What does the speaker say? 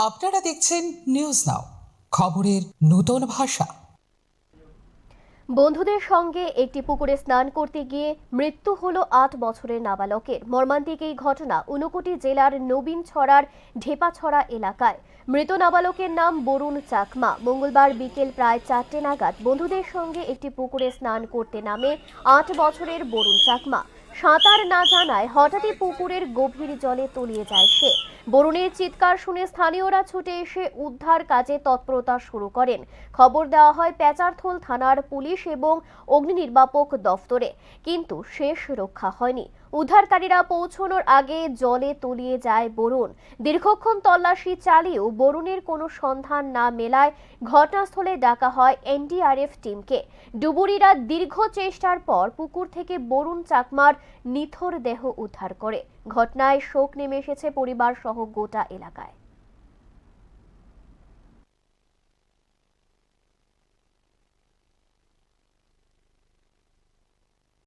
আপনারা দেখছেন news now, খবরের নতুন ভাষা। বন্ধুদের সঙ্গে একটি পুকুরে স্নান করতে গিয়ে মৃত্যু হলো ৮ বছরের নাবালকের। মর্মান্তিক এই ঘটনা ঊনকোটি জেলার নবীনছড়ার ঢেপাছড়া এলাকায়। মৃত নাবালকের নাম বরুণ চাকমা। মঙ্গলবার বিকেল প্রায় ৪টে নাগাদ বন্ধুদের সঙ্গে একটি পুকুরে স্নান করতে নামে ৮ বছরের বরুণ চাকমা। সাঁতার না জানায় হঠাৎই পুকুরের গভীর জলে তলিয়ে যায় সে। বরুণের চিৎকার শুনে স্থানীয়রা ছুটে এসে উদ্ধার কাজে তৎপরতা শুরু করেন। খবর দেওয়া হয় পেচারথল থানার পুলিশ এবং অগ্নি নির্বাপক দফতরে, কিন্তু শেষ রক্ষা হয়নি। উদ্ধারকারীরা পৌঁছানোর আগে জলে তলিয়ে যায় বরুণ। দীর্ঘক্ষণ তল্লাশি চালিয়েও বরুণের কোনো সন্ধান না মেলায় ঘটনাস্থলে ডাকা হয় এনডিআরএফ টিমকে। ডুবুরিরা দীর্ঘ চেষ্টার পর পুকুর থেকে বরুণ চাকমার নিথর দেহ উদ্ধার করে। ঘটনায় শোক নেমে এসেছে পরিবার সহ গোটা এলাকায়।